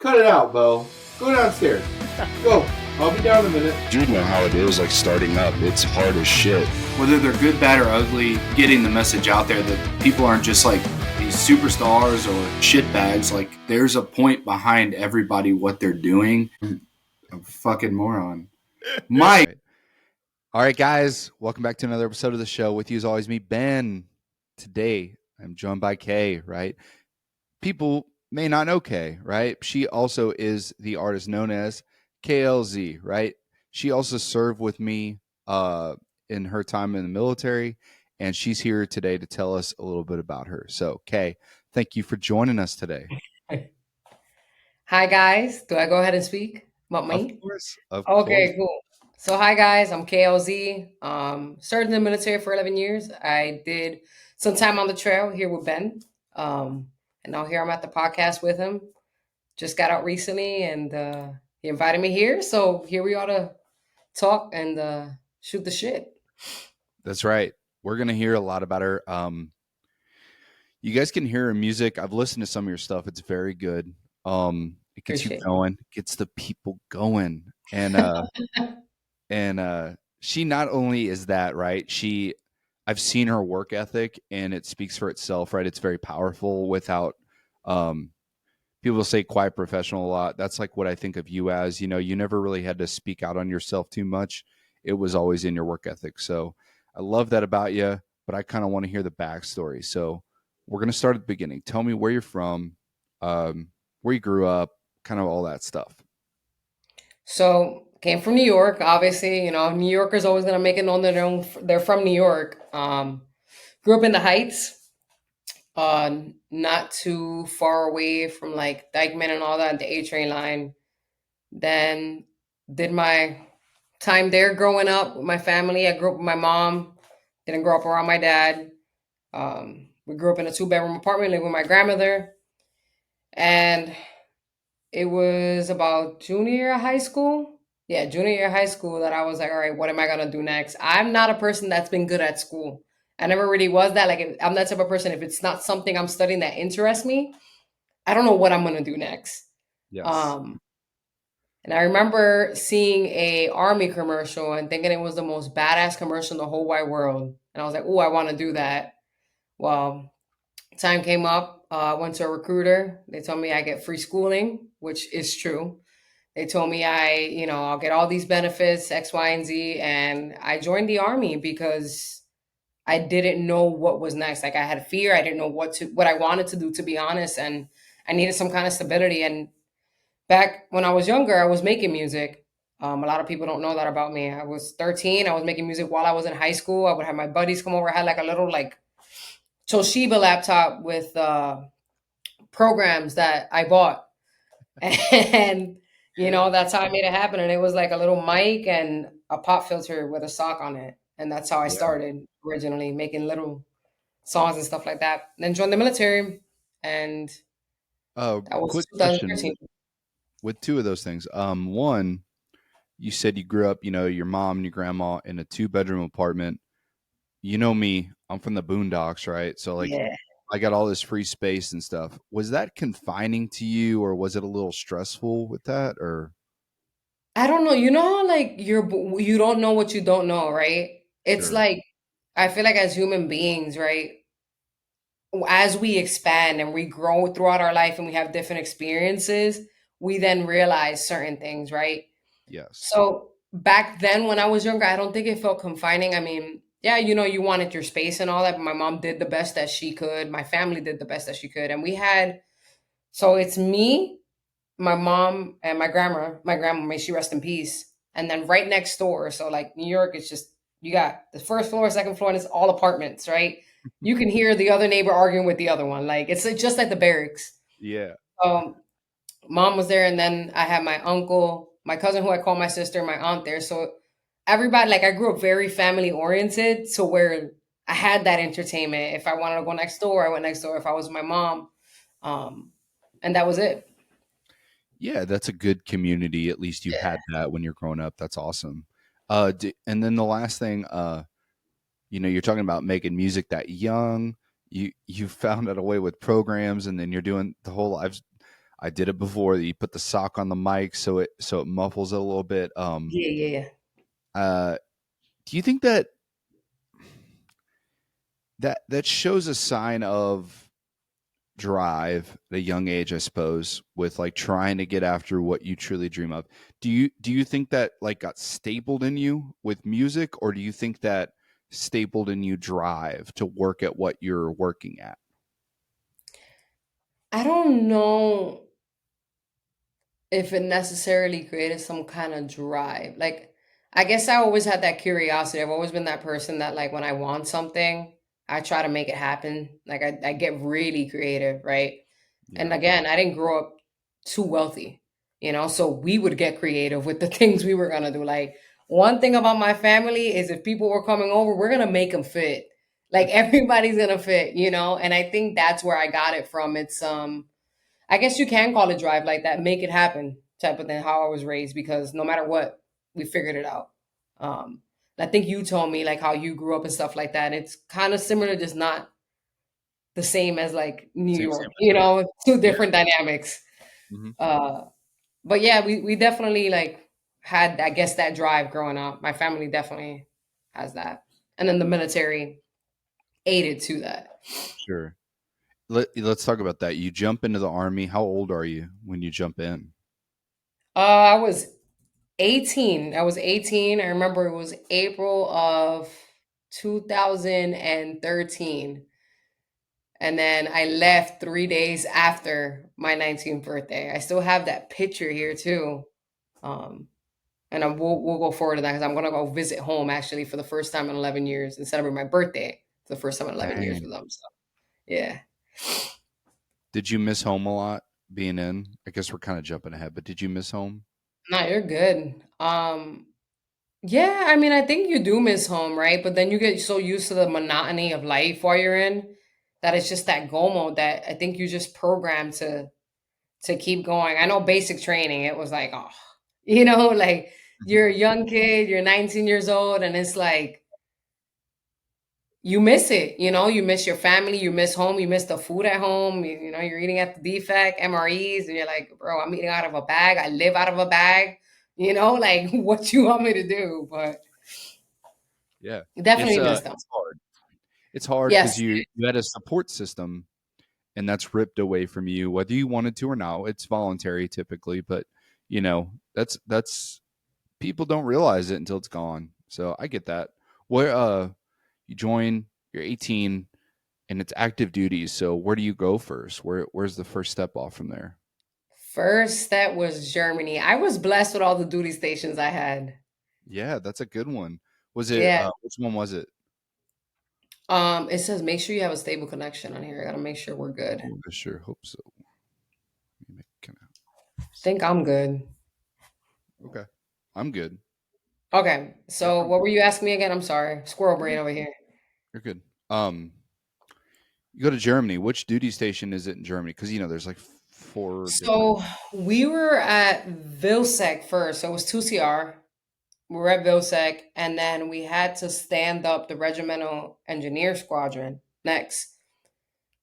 Cut it out, Bo. Go downstairs. Go. I'll be down in a minute. You know how it is, like starting up. It's hard as shit. Whether they're good, bad, or ugly, getting the message out there that people aren't just like these superstars or shitbags. Like, there's a point behind everybody, what they're doing. I'm a fucking moron. Mike. All right, guys. Welcome back to another episode of the show. With you as always, me, Ben. Today, I'm joined by Kay, right? People may not know Kay, right? She also is the artist known as KAYLZ, right? She also served with me in her time in the military, and she's here today to tell us a little bit about her. So, Kay, thank you for joining us today. Hi, guys. Do I go ahead and speak about me? Of course. Okay, cool. So, hi, guys. I'm KLZ. Served in the military for 11 years. I did some time on the trail here with Ben. And now here I'm at the podcast with him. Just got out recently, and he invited me here. So here we are to talk and shoot the shit. That's right. We're going to hear a lot about her. You guys can hear her music. I've listened to some of your stuff. It's very good. It gets you going, gets the people going. And and she not only is that, right? I've seen her work ethic, and it speaks for itself, right? It's very powerful without people say quiet professional a lot. That's like what I think of you as. You know, you never really had to speak out on yourself too much. It was always in your work ethic. So I love that about you, but I kind of want to hear the backstory. So we're going to start at the beginning. Tell me where you're from, where you grew up, kind of all that stuff. So came from New York, obviously. You know, New Yorkers always going to make it known that they're from New York. Grew up in the Heights. Not too far away from like Dykeman and all that, the A train line. Then did my time there growing up with my family. I grew up with my mom, didn't grow up around my dad. We grew up in a 2-bedroom apartment, lived with my grandmother. And it was about junior year of high school. Yeah, junior year of high school that I was like, all right, what am I going to do next? I'm not a person that's been good at school. I never really was that. Like, I'm that type of person. If it's not something I'm studying that interests me, I don't know what I'm going to do next. Yes. And I remember seeing a Army commercial and thinking it was the most badass commercial in the whole wide world. And I was like, oh, I want to do that. Well, time came up. I went to a recruiter. They told me I get free schooling, which is true. They told me I'll get all these benefits, X, Y, and Z. And I joined the Army because I didn't know what was next. Like, I had fear. I didn't know what I wanted to do, to be honest. And I needed some kind of stability. And back when I was younger, I was making music. A lot of people don't know that about me. I was 13. I was making music while I was in high school. I would have my buddies come over. I had like a little like Toshiba laptop with programs that I bought. And, that's how I made it happen. And it was like a little mic and a pop filter with a sock on it. And that's how I started originally, making little songs and stuff like that. And then joined the military, and that was quick 2013. With two of those things. One, you said you grew up, your mom and your grandma in a 2-bedroom apartment. You know me, I'm from the boondocks, right? So like, I got all this free space and stuff. Was that confining to you, or was it a little stressful with that? Or I don't know. You know how like you don't know what you don't know, right? It's Sure. like, I feel like as human beings, right? As we expand and we grow throughout our life and we have different experiences, we then realize certain things, right? Yes. So back then when I was younger, I don't think it felt confining. I mean, yeah, you wanted your space and all that, but my mom did the best that she could. My family did the best that she could. And so it's me, my mom, and my grandma. My grandma, may she rest in peace. And then right next door, so like New York, it's just, you got the first floor, second floor, and it's all apartments, right? You can hear the other neighbor arguing with the other one. Like, it's just like the barracks. Yeah. Mom was there, and then I had my uncle, my cousin who I call my sister, my aunt there. So everybody, like, I grew up very family oriented, so where I had that entertainment. If I wanted to go next door, I went next door. If I was with my mom, and that was it. Yeah, that's a good community. At least you had that when you're growing up. That's awesome. And then the last thing, you're talking about making music that young. You found out a way with programs, and then you're doing the whole lives. I did it before. You put the sock on the mic so it muffles it a little bit. Yeah. Do you think that shows a sign of drive at a young age, I suppose, with like trying to get after what you truly dream of? Do you think that like got stapled in you with music, or do you think that stapled in you drive to work at what you're working at? I don't know if it necessarily created some kind of drive. Like, I guess I always had that curiosity. I've always been that person that, like, when I want something, I try to make it happen. Like, I get really creative, right? And Yeah. again, I didn't grow up too wealthy, so we would get creative with the things we were going to do. Like, one thing about my family is if people were coming over, we're going to make them fit. Like, everybody's going to fit, and I think that's where I got it from. It's, I guess you can call it drive like that, make it happen type of thing, how I was raised, because no matter what, we figured it out. Um, I think you told me like how you grew up and stuff like that. It's kind of similar, just not the same as like New Same York, with me. two Yeah. different dynamics. Mm-hmm. But yeah, we definitely like had, I guess, that drive growing up. My family definitely has that. And then the military aided to that. Sure. Let's talk about that. You jump into the Army. How old are you when you jump in? I was 18. I was 18. I remember it was April of 2013. And then I left 3 days after my 19th birthday. I still have that picture here too. Um, and we'll go forward to that because I'm going to go visit home actually for the first time in 11 years and celebrate my birthday for the first time in 11 years Dang. with them. So, yeah. Did you miss home a lot being in? I guess we're kind of jumping ahead, but did you miss home? No, you're good. Yeah, I mean, I think you do miss home, right? But then you get so used to the monotony of life while you're in that it's just that go mode that I think you just programmed to keep going. I know basic training, it was like, oh, like you're a young kid, you're 19 years old, and it's like you miss it, you miss your family, you miss home, you miss the food at home, you're eating at the defect, MREs, and you're like, bro, I'm eating out of a bag, I live out of a bag, like what you want me to do, but Yeah. definitely miss them. It's hard. It's hard because Yes. you had a support system and that's ripped away from you, whether you wanted to or not. It's voluntary typically, but that's people don't realize it until it's gone. So I get that. Where you join, you're 18 and it's active duty. So where do you go first? Where's the first step off from there? First step was Germany. I was blessed with all the duty stations I had. Yeah, that's a good one. Was it Yeah. which one was it? It says make sure you have a stable connection on here. I gotta make sure we're good. Oh, I sure hope so. Think I'm good. Okay. I'm good. Okay. Yep, So I'm what good. were you asking me again? I'm sorry. Squirrel brain over here. You're good. You go to Germany. Which duty station is it in Germany? Because there's like four different. So we were at Vilsec first. So it was 2CR. We were at Vilsec, and then we had to stand up the Regimental Engineer Squadron next.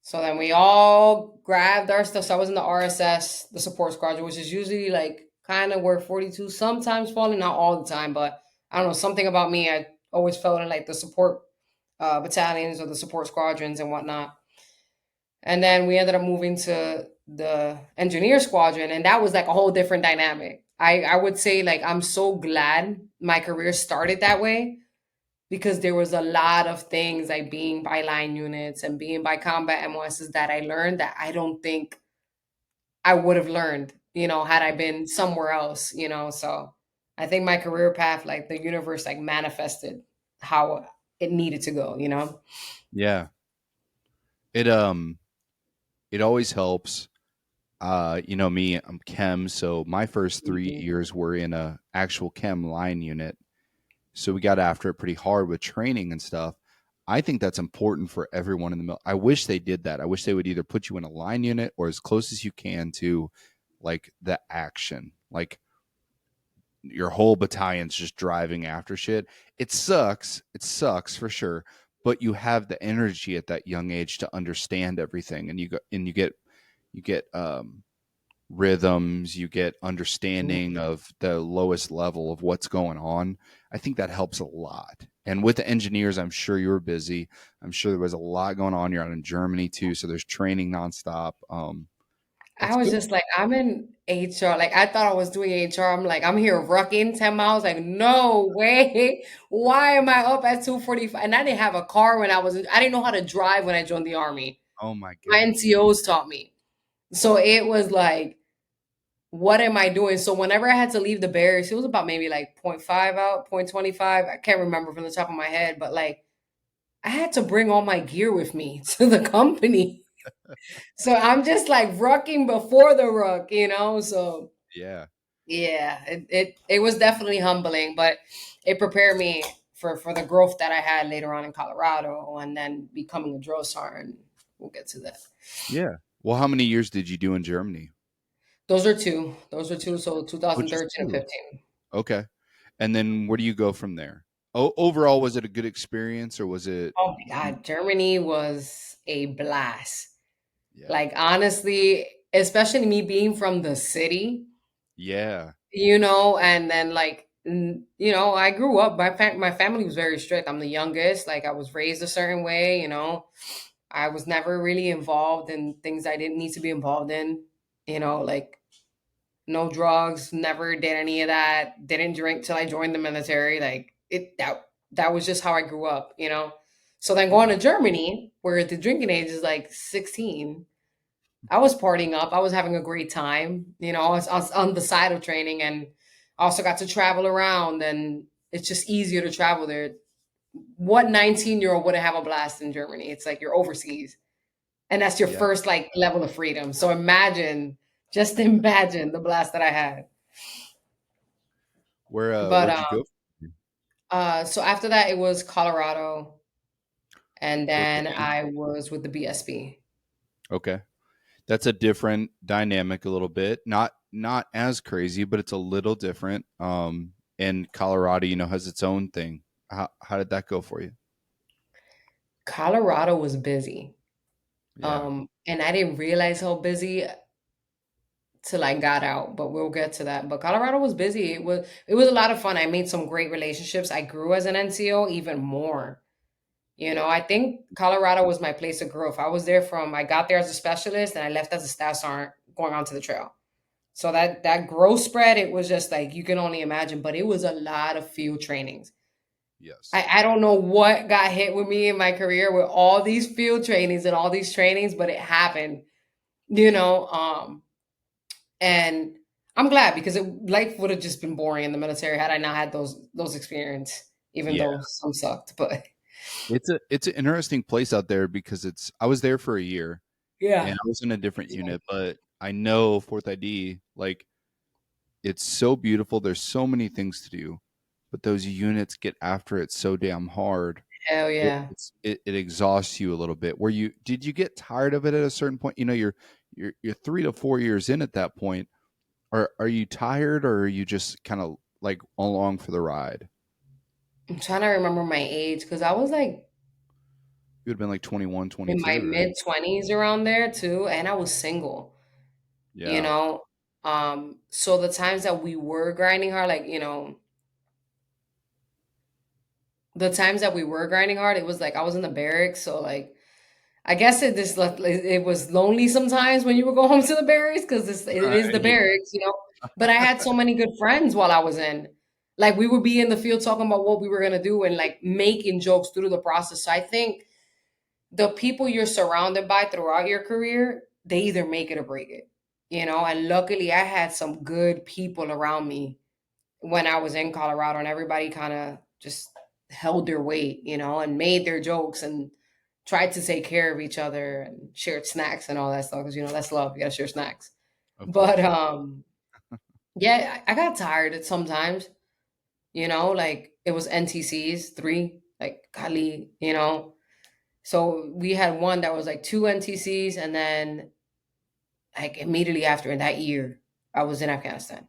So then we all grabbed our stuff. So I was in the RSS, the support squadron, which is usually like kind of where 42 sometimes falling, not all the time, but I don't know, something about me. I always felt in like the support battalions or the support squadrons and whatnot. And then we ended up moving to the engineer squadron, and that was like a whole different dynamic. I would say like I'm so glad my career started that way because there was a lot of things like being by line units and being by combat MOSs that I learned that I don't think I would have learned, had I been somewhere else, So I think my career path, like the universe, like manifested how it needed to go. Yeah. It always helps. Me, I'm chem, so my first 3 years were in a actual chem line unit. So we got after it pretty hard with training and stuff. I think that's important for everyone in the middle. I wish they did that. I wish they would either put you in a line unit or as close as you can to like the action. Like your whole battalion's just driving after shit. It sucks. It sucks for sure. But you have the energy at that young age to understand everything, and you get rhythms, you get understanding of the lowest level of what's going on. I think that helps a lot. And with the engineers, I'm sure you were busy. I'm sure there was a lot going on. You're out in Germany too, so there's training nonstop. I That's was good. just like, I'm in HR. Like, I thought I was doing HR. I'm like, I'm here rucking 10 miles. Like, no way. Why am I up at 2:45? And I didn't have a car when I didn't know how to drive when I joined the army. Oh my My goodness. NCOs taught me. So it was like, what am I doing? So whenever I had to leave the barracks, it was about maybe like point 0.5 out, 0.25. I can't remember from the top of my head, but like, I had to bring all my gear with me to the company. So I'm just like rucking before the ruck, you know? So Yeah. yeah, it was definitely humbling, but it prepared me for the growth that I had later on in Colorado and then becoming a drill sergeant. We'll get to that. Yeah. Well, how many years did you do in Germany? Those are two. Those are two. So Oh, just 2013 and two. 15. Okay. And then where do you go from there? Oh, overall, was it a good experience or was it? Oh my God, Germany was a blast. Yeah. Like honestly, especially me being from the city, Yeah. and then like I grew up. My family was very strict. I'm the youngest. Like I was raised a certain way. I was never really involved in things I didn't need to be involved in. Like no drugs. Never did any of that. Didn't drink till I joined the military. Like that was just how I grew up. So then going to Germany, where the drinking age is like 16. I was partying up. I was having a great time. I was on the side of training and I also got to travel around and it's just easier to travel there. What 19-year-old wouldn't have a blast in Germany? It's like you're overseas and that's your Yeah. first like level of freedom. So just imagine the blast that I had. But Where'd you go? so after that it was Colorado and Okay. then I was with the BSB. Okay. That's a different dynamic a little bit. Not as crazy, but it's a little different. And Colorado, has its own thing. How did that go for you? Colorado was busy. Yeah. And I didn't realize how busy till I got out, but we'll get to that. But Colorado was busy. It was a lot of fun. I made some great relationships. I grew as an NCO even more. I think Colorado was my place of growth. I got there as a specialist and I left as a staff sergeant going onto the trail. So that growth spread, it was just like you can only imagine, but it was a lot of field trainings. Yes. I don't know what got hit with me in my career with all these field trainings and all these trainings, but it happened, you know. And I'm glad because life would have just been boring in the military had I not had those experience, even Yeah. though some sucked. But It's an interesting place out there because I was there for a year and yeah, I was in a different unit, but I know Fourth ID, like it's so beautiful. There's so many things to do, but those units get after it so damn hard. hell yeah. It exhausts you a little bit. Did you get tired of it at a certain point? You're 3 to 4 years in at that point. Are you tired or are you just kind of like along for the ride? I'm trying to remember my age because I was like You would have been like 21, in my 22, right? mid 20s around there too, and I was single. You Yeah. know, so the times that we were grinding hard, like the times that we were grinding hard, it was like I was in the barracks, so like I guess it was lonely sometimes when you would go home to the barracks because it is the Yeah. barracks. But I had so many good friends while I was in. Like we would be in the field talking about what we were gonna do and like making jokes through the process. So I think the people you're surrounded by throughout your career, they either make it or break it. And luckily I had some good people around me when I was in Colorado and everybody kind of just held their weight, and made their jokes and tried to take care of each other and shared snacks and all that stuff because that's love. You gotta share snacks. Of But course. yeah, I got tired at sometimes, like it was NTCs, three, like Kali. So we had one that was like two NTCs and then like immediately after in that year, I was in Afghanistan.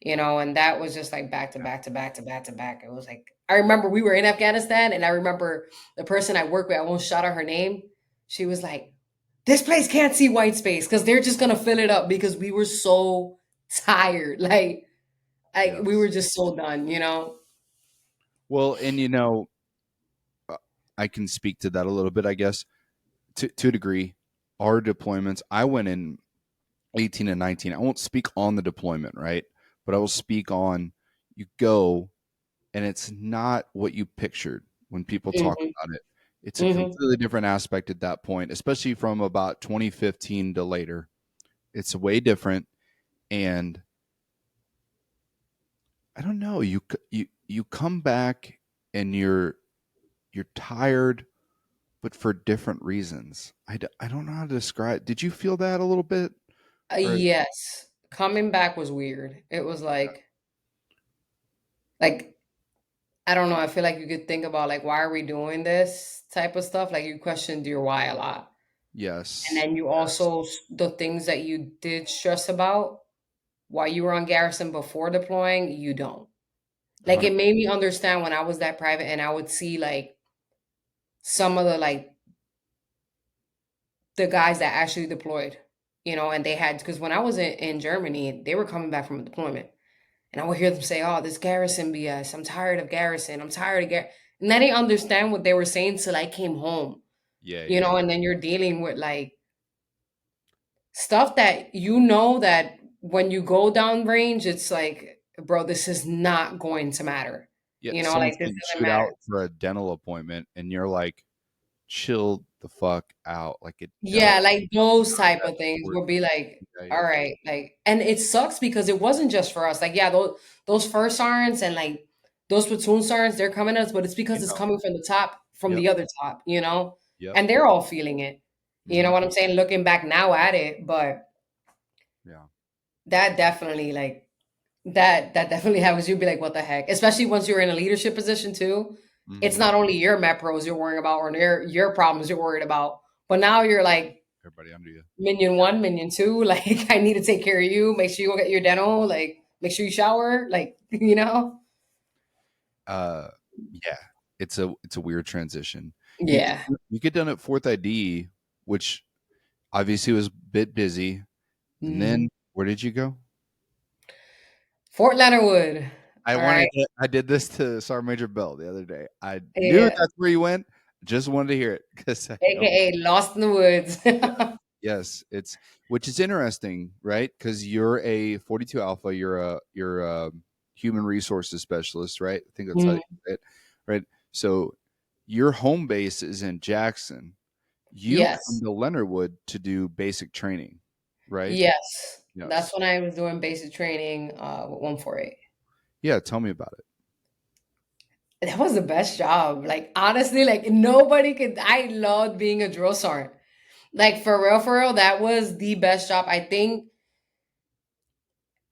And that was just like back to back to back to back to back. It was like I remember we were in Afghanistan, and I remember the person I work with. I won't shout out her name. She was like, this place can't see white space because they're just gonna fill it up because we were so tired. Like we were Yes. just so done, you know? Well, and I can speak to that a little bit, I guess, to a degree. Our deployments, I went in 18 and 19. I won't speak on the deployment, right? But I will speak on you go and it's not what you pictured when people talk Hmm. about it. It's a Hmm. completely different aspect at that point, especially from about 2015 to later. It's way different, and I don't know. You come back and you're tired, but for different reasons. I don't know how to describe. Did you feel that a little bit? Or Yes. Coming back was weird. It was like I don't know. I feel like you could think about like why are we doing this type of stuff? Like you questioned your why a lot. And yes, then you yes, also the things that you did stress about while you were on garrison before deploying, you don't. Like it 100. made me understand when I was that private and I would see like some of the like the guys that actually deployed, and they had because when I was in Germany, they were coming back from a deployment. And I would hear them say, "Oh, this garrison BS. I'm tired of garrison. I'm tired of garrison." And then they understand what they were saying till I came home, Yeah, yeah, and then you're dealing with like stuff that that when you go down range, it's like, bro, this is not going to matter. yeah. Like Someone's this getting doesn't chewed matter. out for a dental appointment, and you're like, chill the fuck out. Like it does. Yeah, like those type That of things important. will be like, Yeah, all yeah, right, like, and it sucks because it wasn't just for us. Like, yeah, those first sergeants and like those platoon sergeants, they're coming at us, but it's I because it's know. coming from the top, from Yep, the other top, yep. and they're all feeling it. You know Hmm. what I'm saying? Looking back now at it, but Yeah. that definitely like that definitely happens. You'd be like, what the heck? Especially once you're in a leadership position too. It's Hmm. not only your MEPROs you're worrying about or your problems you're worried about, but now you're like Everybody under you. Minion Yep. one, minion two, like I need to take care of you. Make sure you go get your dental. Like make sure you shower. Like Uh, yeah. It's a weird transition. You get Yeah. you get done at Fourth ID, which obviously was a bit busy, and Mhm. then where did you go? Fort Leonard Wood. I All right. wanted to, I did this to Sergeant Major Bell the other day. I knew Yeah. that's where you went. Just wanted to hear it because I know. AKA Lost in the Woods. Yes, yes, it's which is interesting, right? Because you're a 42 Alpha, you're a human resources specialist, right? I think that's how you Mhm. say it, right? So your home base is in Jackson. You come Yes. to Leonardwood to do basic training, right? Yes. That's Yes. when I was doing basic training with 148. Yeah, tell me about it. That was the best job. Like honestly, like nobody could I loved being a drill sergeant. Like for real, that was the best job. I think.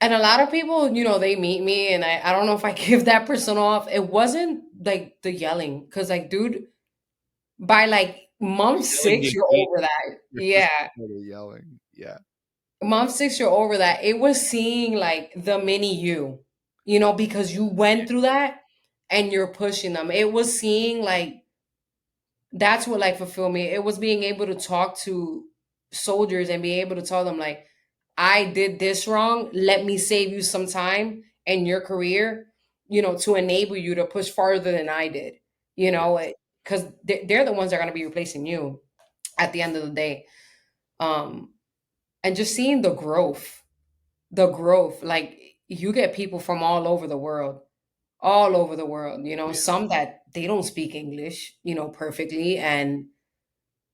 And a lot of people, they meet me and I don't know if I give that person off. It wasn't like the yelling, because like, dude, by like month The yelling six, you you're hate, over that. you're just Yeah. tired of yelling. Yeah. Month six, you're over that. It was seeing like the mini you, because you went through that and you're pushing them. It was seeing like that's what like fulfilled me. It was being able to talk to soldiers and be able to tell them like, I did this wrong. Let me save you some time in your career, to enable you to push farther than I did, Yes. because they're the ones that are going to be replacing you at the end of the day. Um, and just seeing the growth, like you get people from all over the world, Oh, yeah. some that they don't speak English, perfectly. And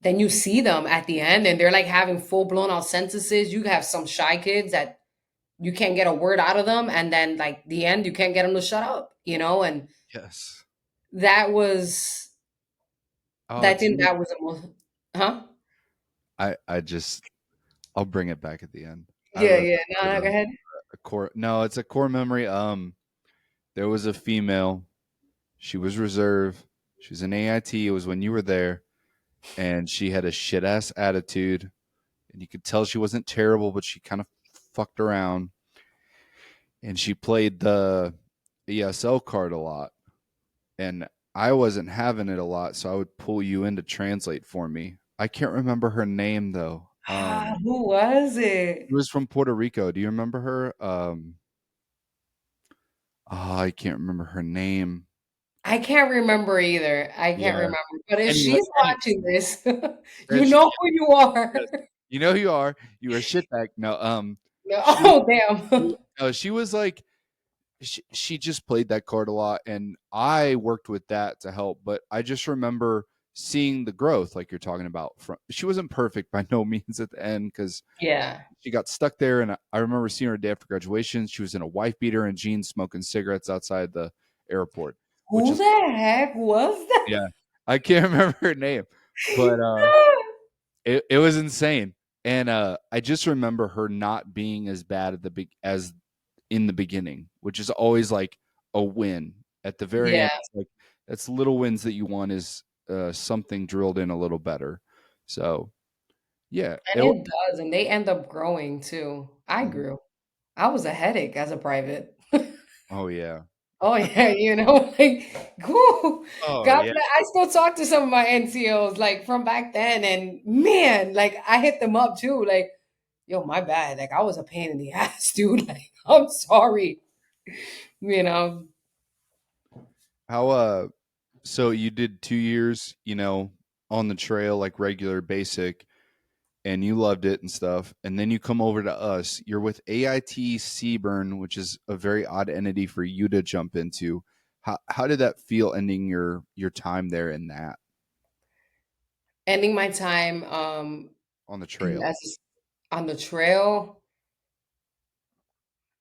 then you see them at the end and they're like having full blown out sentences. You have some shy kids that you can't get a word out of them, and then like the end you can't get them to shut up, and Yes. that was Oh, I do think you, that was the most. Huh? I just I'll bring it back at the end. I Yeah, wrote yeah, no, it no, go ahead. a core. No, it's a core memory. There was a female. She was reserve. She was an AIT. It was when you were there, and she had a shit ass attitude, and you could tell she wasn't terrible, but she kind of fucked around, and she played the ESL card a lot, and I wasn't having it a lot, so I would pull you in to translate for me. I can't remember her name though. Who was it? She was from Puerto Rico. Do you remember her? I can't remember her name. I can't remember either. I can't Yeah. remember. But if Anyway, she's watching this, you yes, know who you are. yes. You know who you are. You were a shitbag. No, No, she was. oh, damn. No, she was like she just played that card a lot, and I worked with that to help. But I just remember seeing the growth, like you're talking about. From she wasn't perfect by no means at the end because Yeah. she got stuck there. And I remember seeing her day after graduation. She was in a wife beater and jeans, smoking cigarettes outside the airport, which Who is the heck was that? yeah, I can't remember her name, but it was insane. And I just remember her not being as bad at the as in the beginning, which is always like a win. At the very Yeah, end, it's like that's little wins that you want is something drilled in a little better. So yeah, and it does, and they end up growing too. I Mhm. grew. I was a headache as a private. Oh yeah, Oh yeah, like, whew, oh God yeah. bless. I still talk to some of my NCOs like from back then, and man, like I hit them up too. Like, yo, my bad. Like I was a pain in the ass, dude. Like, I'm sorry. You know. How so you did 2 years, on the trail like regular basic, and you loved it and stuff, and then you come over to us. You're with AIT Seaburn, which is a very odd entity for you to jump into. How did that feel ending your time there in that Ending my time on the trail? as on the trail.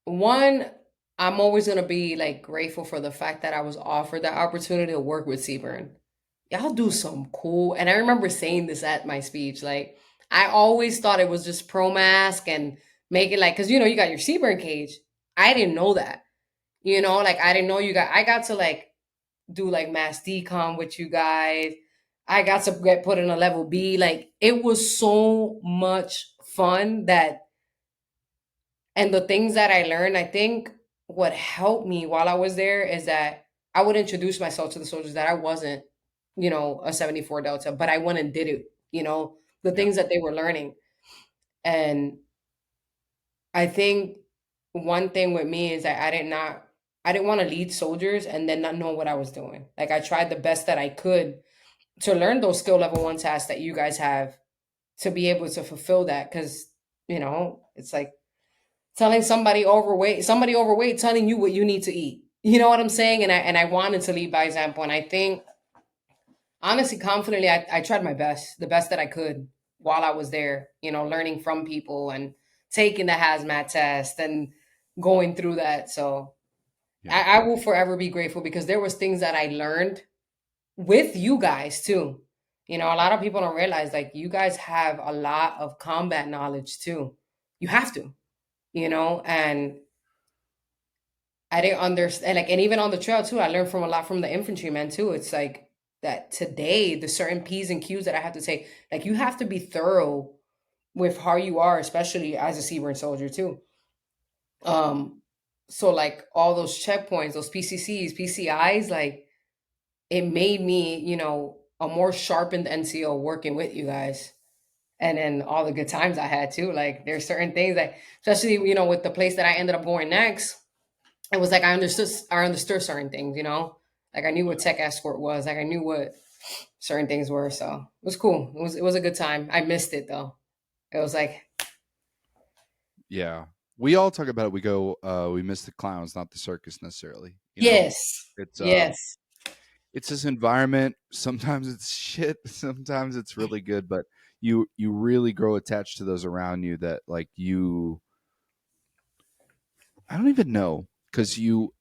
One, I'm always gonna be like grateful for the fact that I was offered the opportunity to work with Seaburn. Y'all do some cool, and I remember saying this at my speech. Like, I always thought it was just pro mask and make it like, because you got your Seaburn cage. I didn't know that. Like I didn't know I got to like do like mass decom with you guys. I got to get put in a level B. Like it was so much fun that, and the things that I learned, I think what helped me while I was there is that I would introduce myself to the soldiers that I wasn't, a 74 Delta, but I went and did it, the Yeah. things that they were learning. And I think one thing with me is that I didn't want to lead soldiers and then not know what I was doing. Like I tried the best that I could to learn those skill level 1 tasks that you guys have to be able to fulfill that. Cause, it's like telling somebody overweight telling you what you need to eat. You know what I'm saying? And I wanted to lead by example. And I think honestly, confidently, I tried my best, the best that I could while I was there, learning from people and taking the hazmat test and going through that. So Yeah. I will forever be grateful because there was things that I learned with you guys too. A lot of people don't realize like you guys have a lot of combat knowledge too. You have to, and I didn't understand, like, and even on the trail too, I learned from a lot from the infantrymen too. It's like that today, the certain P's and Q's that I have to take, like, you have to be thorough with how you are, especially as a Seaburn soldier too. So like all those checkpoints, those PCCs, PCIs, like, it made me, a more sharpened NCO working with you guys. And then all the good times I had too. Like, there's certain things that, especially, with the place that I ended up going next, it was like I understood certain things, like I knew what tech escort was, like I knew what certain things were. So it was cool. It was a good time. I missed it though. It was like, Yeah. We all talk about it. We go, we miss the clowns, not the circus necessarily. yes, It's yes, it's this environment. Sometimes it's shit, sometimes it's really good, but you really grow attached to those around you that like I don't even know, because you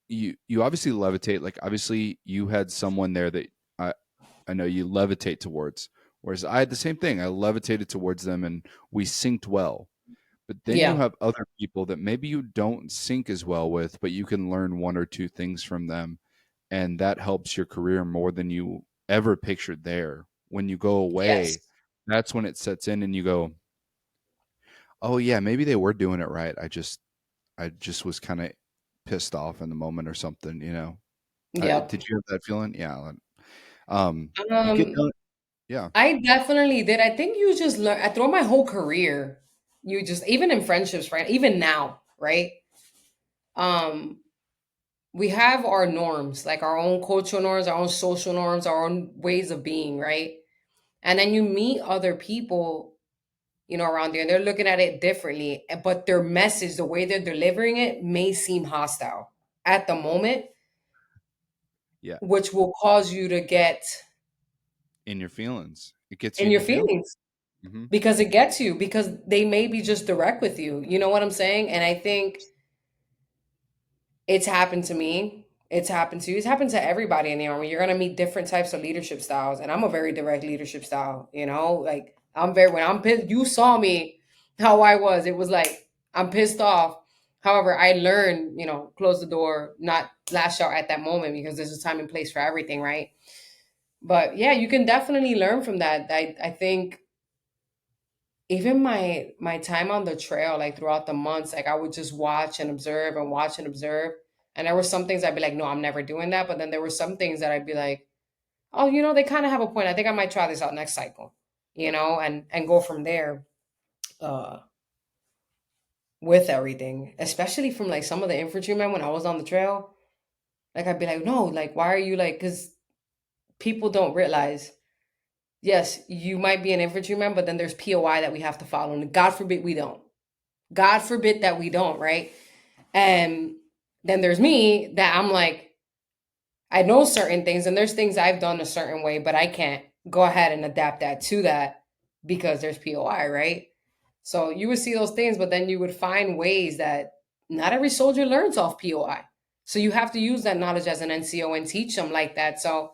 obviously levitate. Like obviously you had someone there that I know you levitate towards, whereas I had the same thing. I levitated towards them and we synced well. But then you yeah, have other people that maybe you don't sync as well with, but you can learn one or two things from them, and that helps your career more than you ever pictured there. When you go yes, away, that's when it sets in and you go, "Oh yeah, maybe they were doing it right. I just was kind of pissed off in the moment or something." yep. Did you have that feeling? Yeah. You get Um, done. Yeah. I definitely did. I think you just learn throughout my whole career. You just even in friendships, right? Even now, right? Um, we have our norms, like our own cultural norms, our own social norms, our own ways of being, right? And then you meet other people, around there, and they're looking at it differently, but their message, the way they're delivering it, may seem hostile at the moment, Yeah. which will cause you to get In your feelings. It gets you in in your your feelings. feelings Hmm. because it gets you, because they may be just direct with you. You know what I'm saying? And I think it's happened to me. It's happened to you. It's happened to everybody in the army. You're gonna meet different types of leadership styles, and I'm a very direct leadership style. Like I'm very when I'm pissed. You saw me how I was. It was like I'm pissed off. However, I learned, close the door, not lash out at that moment because there's a time and place for everything, right? But yeah, you can definitely learn from that. I think even my time on the trail, like throughout the months, like I would just watch and observe and watch and observe, and there were some things I'd be like, no, I'm never doing that. But then there were some things that I'd be like, oh, they kind of have a point. I think I might try this out next cycle, and go from there. uh with everything, especially from like some of the infantrymen when I was on the trail, like I'd be like, no, like why are you like, because people don't realize, yes, you might be an infantryman, but then there's POI that we have to follow, and God forbid we don't. God forbid that we don't, right? And then there's me that I'm like, I know certain things, and there's things I've done a certain way, but I can't go ahead and adapt that to that because there's POI, right? So you would see those things, but then you would find ways that not every soldier learns off POI. So you have to use that knowledge as an NCO and teach them like that. So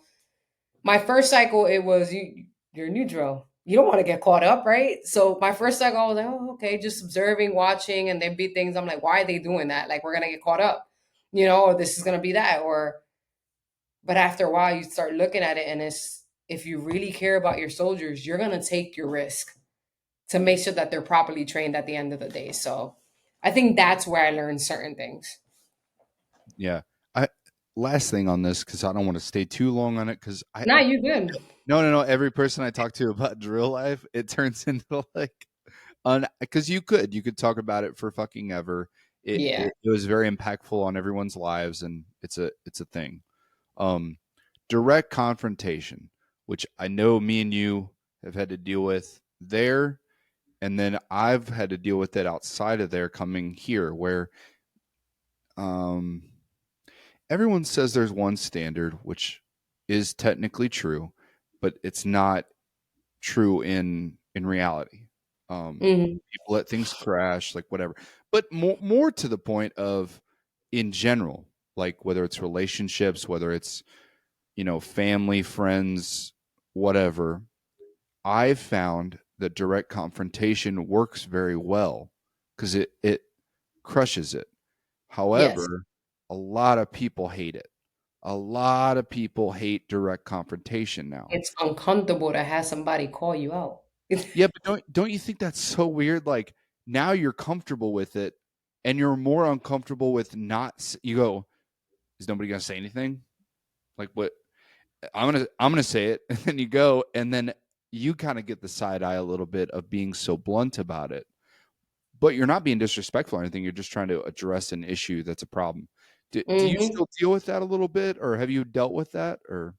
my first cycle, it was you're neutral. You don't want to get caught up, right? So my first cycle, I was like, oh, okay, just observing, watching, and there'd be things I'm like, why are they doing that? Like we're gonna get caught up, or this is gonna be that, or but after a while you start looking at it and it's if you really care about your soldiers, you're gonna take your risk to make sure that they're properly trained at the end of the day. So I think that's where I learned certain things. Yeah. I last thing on this because I don't want to stay too long on it because I Nah, you good. no. Every person I talk to about drill life, it turns into like because you could talk about it for fucking ever. It, Yeah. it it was very impactful on everyone's lives, and it's a thing. Um, direct confrontation, which I know me and you have had to deal with there, and then I've had to deal with it outside of there coming here, where um everyone says there's one standard, which is technically true, but it's not true in reality. Hmm. People let things crash, like whatever. But more to the point of in general, like whether it's relationships, whether it's family, friends, whatever. I've found that direct confrontation works very well because it crushes it. Yes. However, a lot of people hate it. A lot of people hate direct confrontation now. It's uncomfortable to have somebody call you out. Yeah, but don't you think that's so weird? Like now you're comfortable with it, and you're more uncomfortable with not. You go, is nobody gonna say anything? Like what? I'm gonna say it, and then you go, and then you kind of get the side eye a little bit of being so blunt about it. But you're not being disrespectful or anything. You're just trying to address an issue that's a problem. Do you Hmm. still deal with that a little bit, or have you dealt with that? Or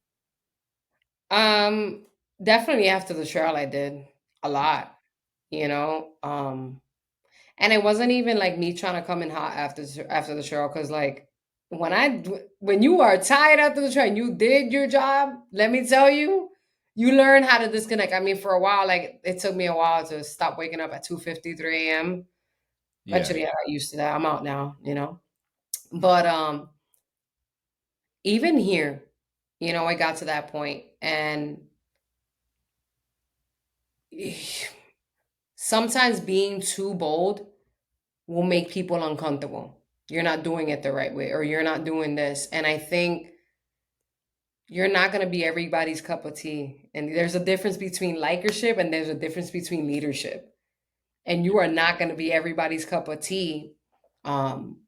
Um, Definitely after the trail, I did a lot, you know. And it wasn't even like me trying to come in hot after the trail, because like when you are tired after the trail and you did your job, let me tell you, you learn how to disconnect. I mean, for a while, like it took me a while to stop waking up at 2:53 a.m. yeah, Eventually, I got used to that. I'm out now, But even here, I got to that point, and sometimes being too bold will make people uncomfortable. You're not doing it the right way, or you're not doing this. And I think you're not going to be everybody's cup of tea. And there's a difference between likership and there's a difference between leadership. And you are not going to be everybody's cup of tea um,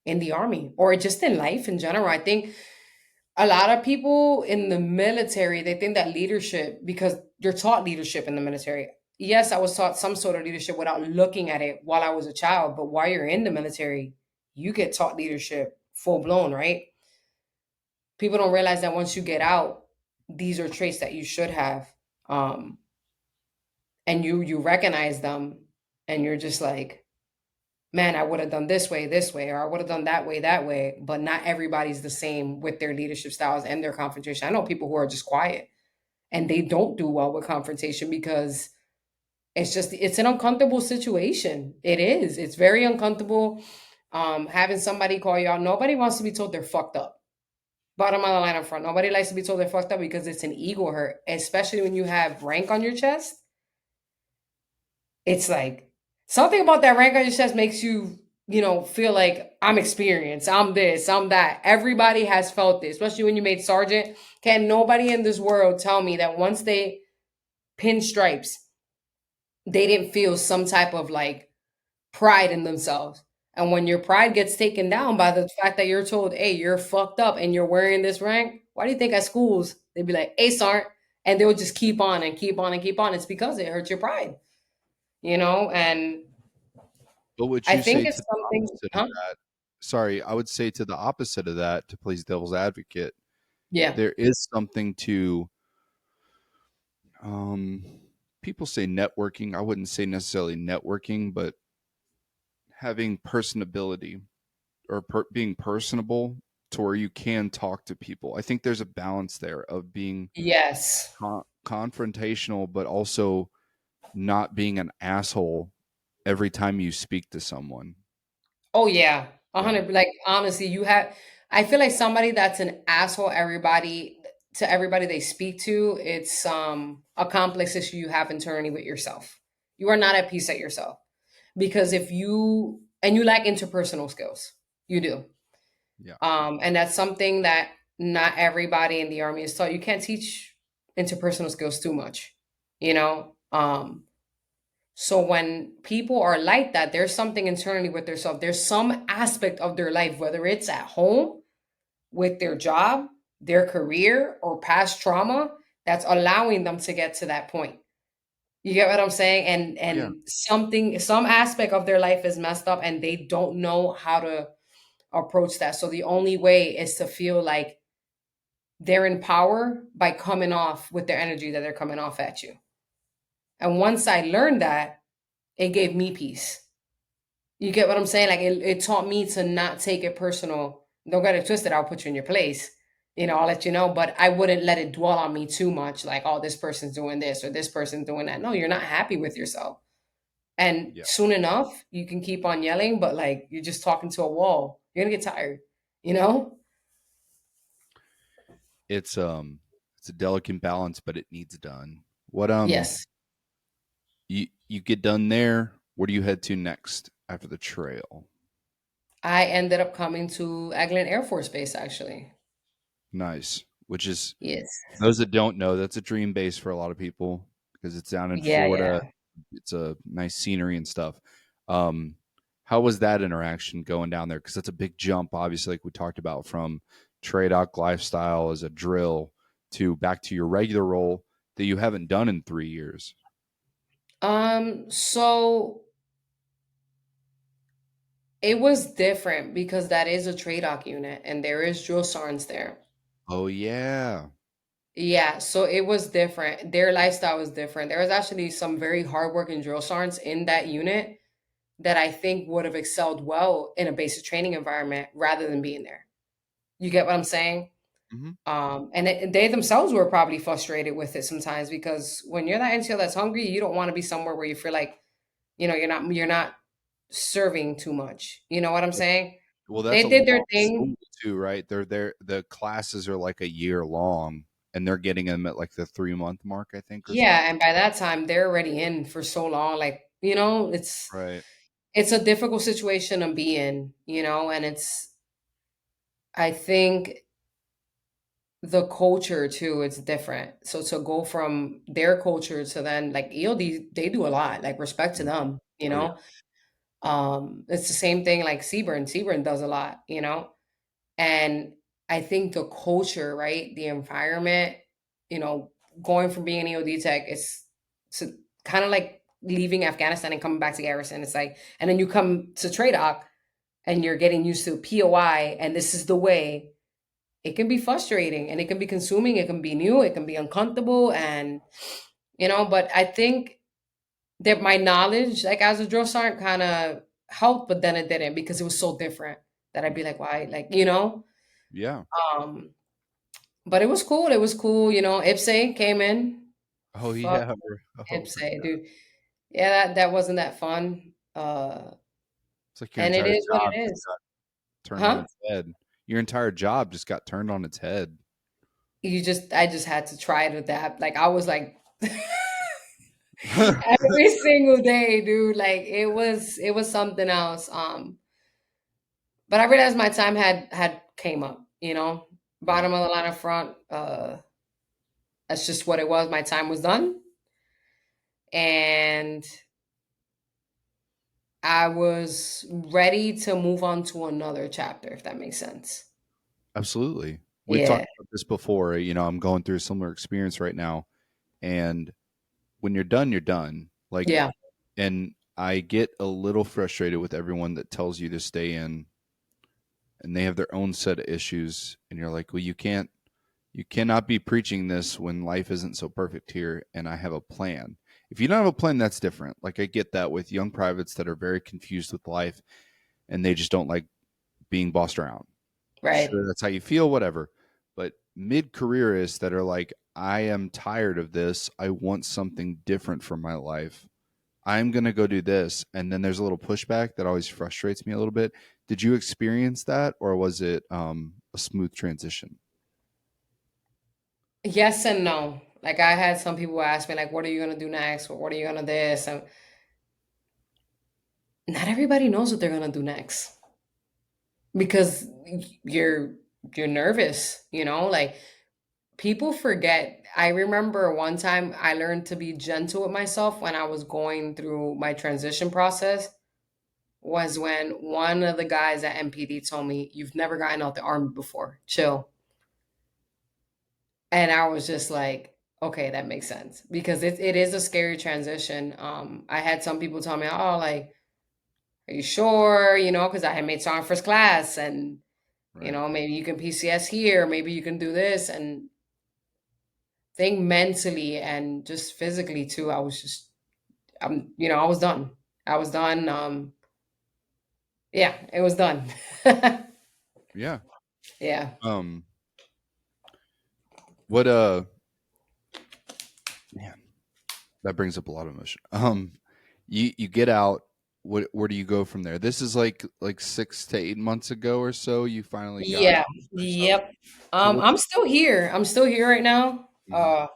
in the army or just in life in general. I think a lot of people in the military, they think that leadership, because you're taught leadership in the military. Yes, I was taught some sort of leadership without looking at it while I was a child, but while you're in the military, you get taught leadership full blown, right? People don't realize that once you get out, these are traits that you should have. Um, and you recognize them, and you're just like, man, I would have done this way, or I would have done that way. But not everybody's the same with their leadership styles and their confrontation. I know people who are just quiet and they don't do well with confrontation because it's an uncomfortable situation. It is. It's very uncomfortable. Having somebody call you out. Nobody wants to be told they're fucked up. Bottom of the line up front. Nobody likes to be told they're fucked up because it's an ego hurt, especially when you have rank on your chest. It's like something about that rank on your chest makes you, feel like I'm experienced. I'm this, I'm that. Everybody has felt this, especially when you made sergeant. Can nobody in this world tell me that once they pin stripes, they didn't feel some type of like pride in themselves? And when your pride gets taken down by the fact that you're told, hey, you're fucked up and you're wearing this rank, why do you think at schools they'd be like, hey, Sergeant? And they would just keep on and keep on and keep on. It's because it hurts your pride, and What would I you think say it's to the something, opposite of huh? that? Sorry, I would say to the opposite of that, to please devil's advocate, Yeah. there is something to um people say networking. I wouldn't say necessarily networking, but having personability or being personable to where you can talk to people. I think there's a balance there of being Yes. confrontational, but also not being an asshole every time you speak to someone. Oh yeah. A Yeah. hundred. Like honestly, I feel like somebody that's an asshole to everybody they speak to, it's a complex issue you have internally with yourself. You are not at peace at yourself. Because if you and you lack interpersonal skills. You do. Yeah. And that's something that not everybody in the army is taught. You can't teach interpersonal skills too much, you know? So when people are like that, there's something internally with themselves. There's some aspect of their life, whether it's at home, with their job, their career, or past trauma, that's allowing them to get to that point. You get what I'm saying? And Oh, yeah. some aspect of their life is messed up and they don't know how to approach that. So the only way is to feel like they're in power by coming off with their energy that they're coming off at you. And once I learned that, it gave me peace. You get what I'm saying? Like it taught me to not take it personal. Don't get it twisted. I'll put you in your place. I'll let you know, but I wouldn't let it dwell on me too much. Like, oh, this person's doing this or this person's doing that. No, you're not happy with yourself. And Yeah. soon enough, you can keep on yelling, but like you're just talking to a wall. You're gonna get tired, you know? It's a delicate balance, but it needs done. What Yes. you get done there, where do you head to next after the trail? I ended up coming to Eglin Air Force Base actually. Nice. Which is, Yes. those that don't know, that's a dream base for a lot of people because it's down in Yeah, Florida. yeah. It's a nice scenery and stuff. Um, how was that interaction going down there? Because that's a big jump, obviously, like we talked about, from trade-out lifestyle as a drill to back to your regular role that you haven't done in 3 years. So it was different because that is a TRADOC unit and there is drill sergeants there. Oh yeah. Yeah, so it was different. Their lifestyle was different. There was actually some very hardworking drill sergeants in that unit that I think would have excelled well in a basic training environment rather than being there. You get what I'm saying? Hmm. They themselves were probably frustrated with it sometimes because when you're that NCO that's hungry, you don't want to be somewhere where you feel like, you're not serving too much. You know what I'm saying? Well, that's They a did their long school thing. too, right? The classes are like a year long, and they're getting them at like the 3 month mark, I think, or Yeah, something. and by that time they're already in for so long. Like, Right. it's a difficult situation to be in, and I think the culture too, it's different. So to go from their culture to then like EOD, they do a lot. Like respect to Mm. them, Oh yeah. It's the same thing like Seaburn. Seaburn does a lot, and I think the culture, right, the environment, you know, going from being an EOD tech is kind of like leaving Afghanistan and coming back to Garrison. It's like, and then you come to TRADOC and you're getting used to POI, and this is the way. It can be frustrating and it can be consuming. It can be new. It can be uncomfortable, and But I think that my knowledge, like as a drill sergeant, kind of helped, but then it didn't because it was so different that I'd be like, why, Yeah. Um, but it was cool. It was cool. IPSE came in. Oh Fuck yeah. Oh, IPSE, dude. Yeah, that wasn't that fun. it's like your And it entire is what job it just is. got turned on Huh? its head. Your entire job just got turned on its head. I just had to try to adapt. Like I was like every single day, dude. Like it was something else. But I realized my time had came up. Yeah, Bottom of the line up front. That's just what it was. My time was done. And I was ready to move on to another chapter, if that makes sense. absolutely. We've talked Yeah. about this before. I'm going through a similar experience right now, and when you're done, you're done. Like, Yeah. and I get a little frustrated with everyone that tells you to stay in, and they have their own set of issues, and you're like, well, you cannot be preaching this when life isn't so perfect here, and I have a plan. If you don't have a plan, that's different. Like, I get that with young privates that are very confused with life, and they just don't like being bossed around. Right. Sure, that's how you feel, whatever. But mid-careerists that are like, I am tired of this. I want something different from my life. I'm going to go do this. And then there's a little pushback that always frustrates me a little bit. Did you experience that, or was it a smooth transition? Yes and no. Like I had some people ask me, like, what are you gonna do next? Or what are you gonna this? And not everybody knows what they're gonna do next because you're you're nervous. Like people forget. I remember one time I learned to be gentle with myself when I was going through my transition process was when one of the guys at MPD told me, "You've never gotten out the army before. Chill." And I was just like, okay, that makes sense because it is a scary transition. I had some people tell me, oh, like, are you sure? Because I had made song first class and, Right. maybe you can PCS here, maybe you can do this. And think mentally and just physically too. I was just, I was done. I was done. Yeah, it was done. Yeah. Yeah. Um, what, man, that brings up a lot of emotion. You get out. Where do you go from there? This is like 6 to 8 months ago or so. You finally got Yeah. out or so. Yep. So what's I'm still here. I'm still here right now. Mhm.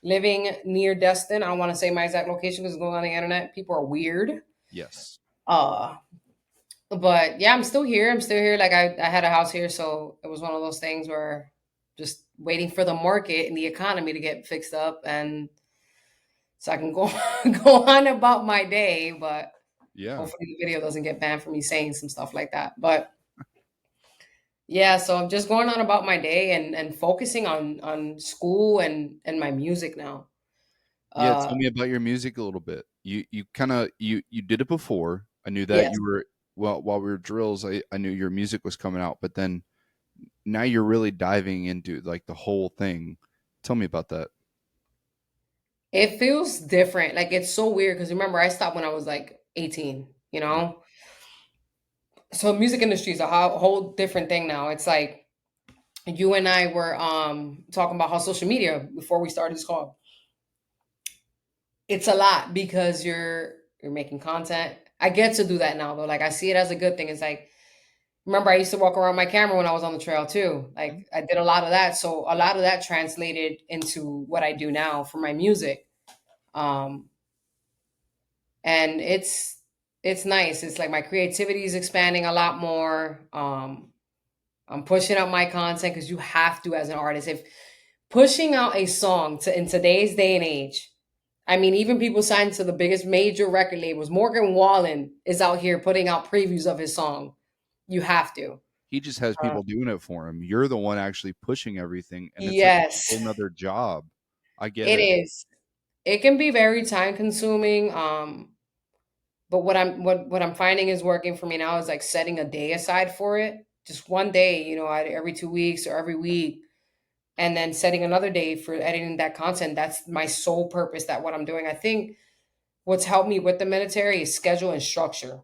Living near Destin. I don't want to say my exact location because it's going on the internet. People are weird. Yes. Uh, but yeah, I'm still here. I'm still here. Like I had a house here, so it was one of those things where just waiting for the market and the economy to get fixed up, and so I can go go on about my day. But Yeah. hopefully the video doesn't get banned for me saying some stuff like that. But yeah, so I'm just going on about my day and focusing on school and my music now. Yeah, Uh, tell me about your music a little bit. You kind of you did it before. I knew that yes. you were well while we were drills. I knew your music was coming out, but then now you're really diving into like the whole thing. Tell me about that. It feels different. Like it's so weird because remember I stopped when I was like 18, you Yeah. know? So music industry is a whole different thing now. It's like you and I were talking about how social media before we started this call. It's a lot because you're making content. I get to do that now though. Like I see it as a good thing. It's like remember I used to walk around my camera when I was on the trail too. Like I did a lot of that. So a lot of that translated into what I do now for my music. Um and it's nice. It's like my creativity is expanding a lot more. I'm pushing up my content because you have to as an artist. If pushing out a song in today's day and age, I mean, even people signed to the biggest major record labels. Morgan Wallen is out here putting out previews of his song. You have to. He just has people doing it for him. You're the one actually pushing everything, and it's like a Yes, whole nother job. I get it it. is. It can be very time consuming. But what I'm finding is working for me now is like setting a day aside for it. Just one day, every 2 weeks or every week, and then setting another day for editing that content. That's my sole purpose. That what I'm doing. I think what's helped me with the military is schedule and structure.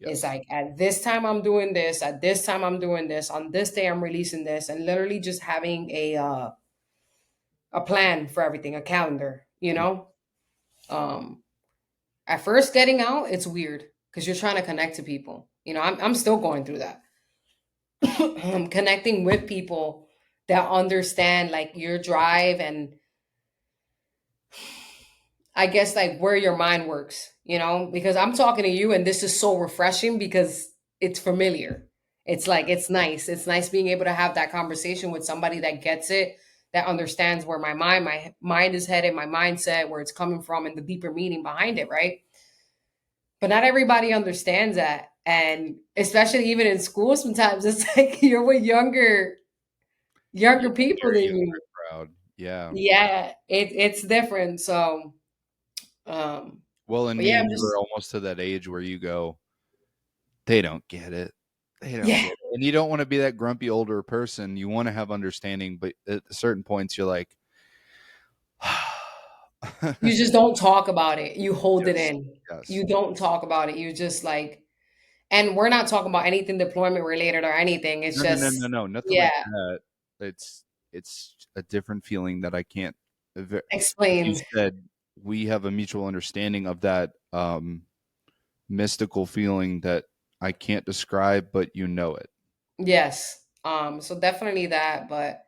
It's Yes. like at this time I'm doing this, at this time I'm doing this, on this day I'm releasing this, and literally just having a plan for everything, a calendar. Um, at first getting out, it's weird because you're trying to connect to people. I'm still going through that. I'm connecting with people that understand like your drive and I guess like where your mind works, because I'm talking to you and this is so refreshing because it's familiar. It's like it's nice. It's nice being able to have that conversation with somebody that gets it, that understands where my mind is headed, my mindset, where it's coming from and the deeper meaning behind it, right? But not everybody understands that. And especially even in school sometimes it's like you're with younger people You're a than younger you. crowd. Yeah. Yeah, it's different. So um Well, and but me yeah, I'm and you are just almost to that age where you go, they don't get it. They don't yeah. get it. And you don't want to be that grumpy older person. You want to have understanding, but at certain points you're like, You just don't talk about it. You hold it yes, in. yes. You don't talk about it. You just like, and we're not talking about anything deployment related or anything. It's No, no, no, no, just, no, nothing yeah, like that. It's a different feeling that I can't. Like you explained. said, we have a mutual understanding of that mystical feeling that I can't describe, but you know it. Yes. So definitely that. But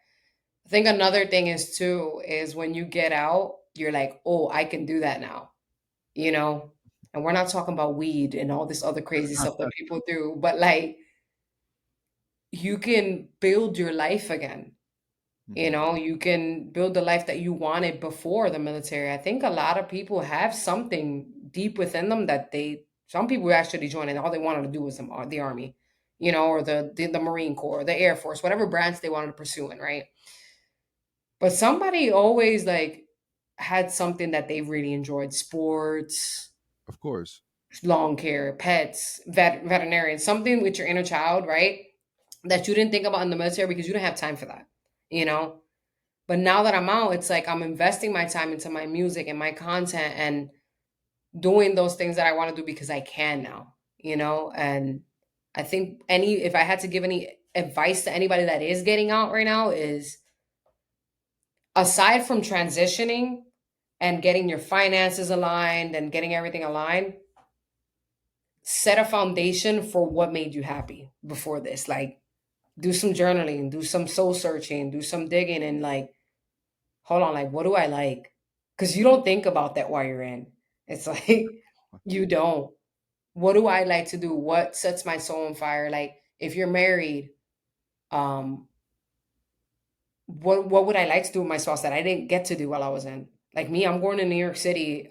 I think another thing is too, is when you get out, you're like, oh, I can do that now, you know? And we're not talking about weed and all this other crazy stuff that people do, but like you can build your life again. Mhm. You can build the life that you wanted before the military. I think a lot of people have something deep within them that some people actually joined and all they wanted to do was the army, or the Marine Corps, the Air Force, whatever branch they wanted to pursue in, right? But somebody always like had something that they really enjoyed: sports, Of course. lawn care, pets, veterinarian, something with your inner child, right? That you didn't think about in the military because you didn't have time for that, you know? But now that I'm out, it's like I'm investing my time into my music and my content and doing those things that I want to do because I can now, And I think if I had to give any advice to anybody that is getting out right now is aside from transitioning and getting your finances aligned and getting everything aligned, set a foundation for what made you happy before this. Like do some journaling, do some soul searching, do some digging and like hold on, like, what do I like? Because you don't think about that while you're in. It's like, you don't. What do I like to do? What sets my soul on fire? Like, if you're married, um, what would I like to do with my spouse that I didn't get to do while I was in? Like me, I'm going to New York City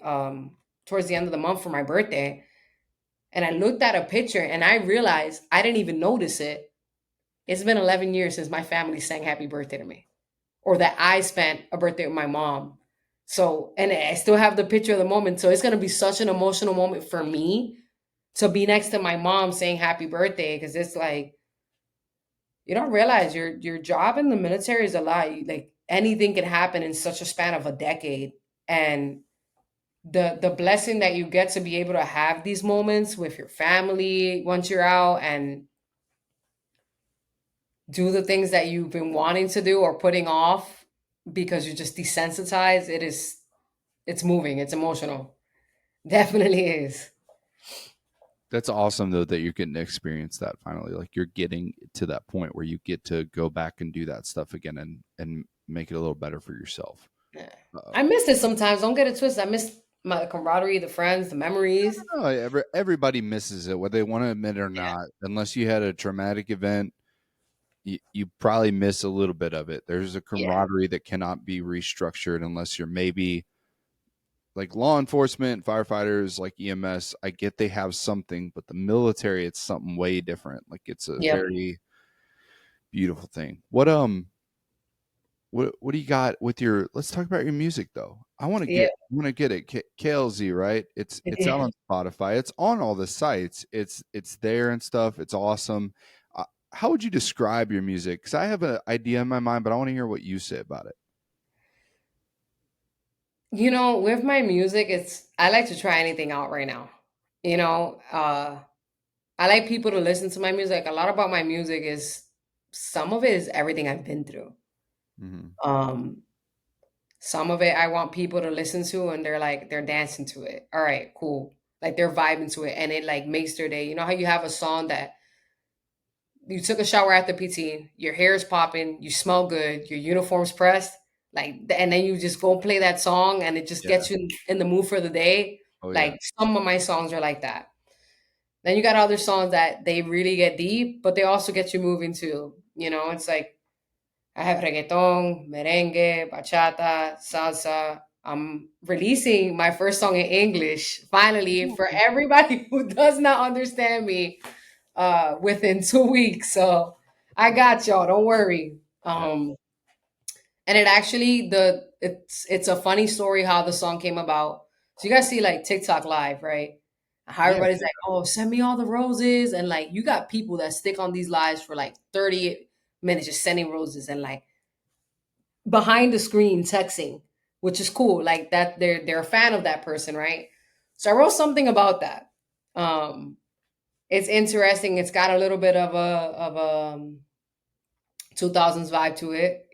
towards the end of the month for my birthday. And I looked at a picture and I realized I didn't even notice it. It's been 11 years since my family sang happy birthday to me, or that I spent a birthday with my mom. So, and I still have the picture of the moment. So it's going to be such an emotional moment for me to be next to my mom saying happy birthday. Cause it's like, you don't realize your job in the military is a lot. Like anything can happen in such a span of a decade. And the blessing that you get to be able to have these moments with your family once you're out and do the things that you've been wanting to do or putting off because you're just desensitized, it's moving, it's emotional. Definitely is. That's awesome though that you're getting to experience that finally. Like you're getting to that point where you get to go back and do that stuff again and make it a little better for yourself. Yeah. Uh, I miss it sometimes. Don't get it twisted. I miss my camaraderie, the friends, the memories. no, everybody misses it, whether they want to admit it or Yeah. not. Unless you had a traumatic event, you probably miss a little bit of it. There's a Yeah. camaraderie that cannot be restructured unless you're maybe like law enforcement, firefighters, like EMS. I get they have something, but the military, it's something way different. Like it's a Yep. very Beautiful thing. What do you got with your? Let's talk about your music though. I want to Yeah. get it. KLZ, right? It's out on Spotify. It's on all the sites. It's there and stuff. It's awesome. How would you describe your music? Because I have an idea in my mind, but I want to hear what you say about it. You know, with my music, I like to try anything out right now. You know, I like people to listen to my music. A lot about my music is some of it is everything I've been through. Mm-hmm. Some of it I want people to listen to and they're dancing to it. All right, cool. Like they're vibing to it and it like makes their day. You know how you have a song that you took a shower after PT, your hair is popping, you smell good, your uniform's pressed, like, and then you just go play that song and it just Yeah. gets you in the mood for the day. Oh yeah. Like some of my songs are like that. Then you got other songs that they really get deep, but they also get you moving too. You know, it's like I have reggaeton, merengue, bachata, salsa. I'm releasing my first song in English finally for everybody who does not understand me within 2 weeks. So I got y'all. Don't worry. Yeah. And it actually it's a funny story how the song came about. So you guys see like TikTok live, right? How Yeah. everybody's like, "Oh, send me all the roses," and like you got people that stick on these lives for like 30 minutes just sending roses and like behind the screen texting, which is cool. Like that they're a fan of that person, right? So I wrote something about that. Um, it's interesting. It's got a little bit of a 2000s vibe to it.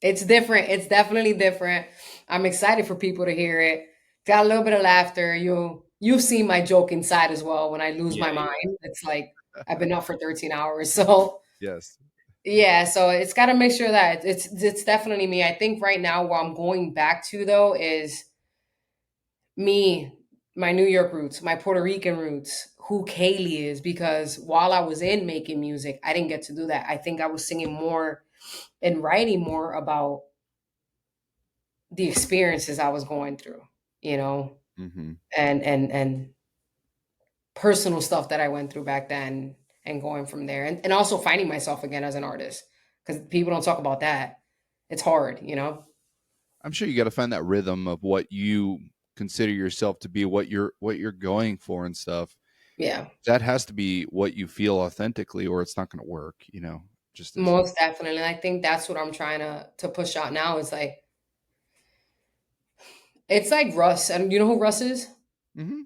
It's different. It's definitely different. I'm excited for people to hear it. Got a little bit of laughter. You've seen my joke inside as well when I lose Yeah. my mind. It's like I've been up for 13 hours. So Yes. yeah, so it's got to make sure that it's definitely me. I think right now where I'm going back to though is me, my New York roots, my Puerto Rican roots, who Kaylee is, because while I was in making music, I didn't get to do that. I think I was singing more and writing more about the experiences I was going through, you know, Mm-hmm. and personal stuff that I went through back then and going from there. And also finding myself again as an artist because people don't talk about that. It's hard, you know? I'm sure you got to find that rhythm of what you consider yourself to be, what you're going for and stuff. Yeah. That has to be what you feel authentically, or it's not going to work. Just isn't. Most definitely. And I think that's what I'm trying to push out now is like, it's like Russ. And you know who Russ is? Mm-hmm.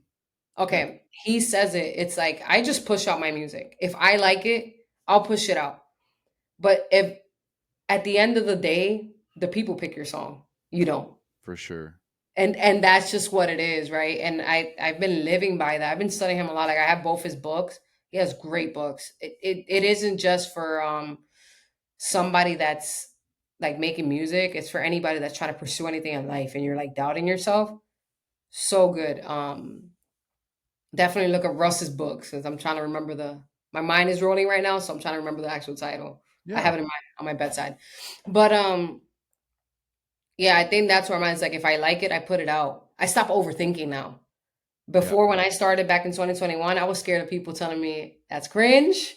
Yeah. Okay. He says it. It's like, I just push out my music. If I like it, I'll push it out. But if at the end of the day, the people pick your song, you don't. For sure. And that's just what it is, right? And I've been living by that. I've been studying him a lot. Like I have both his books. He has great books. It isn't just for somebody that's like making music. It's for anybody that's trying to pursue anything in life and you're like doubting yourself. So good. Definitely look at Russ's books because I'm trying to remember my mind is rolling right now, so I'm trying to remember the actual title. I have it on my bedside. But yeah, I think that's where mine's like if I like it, I put it out. I stop overthinking now. Before when I started back in 2021, I was scared of people telling me that's cringe.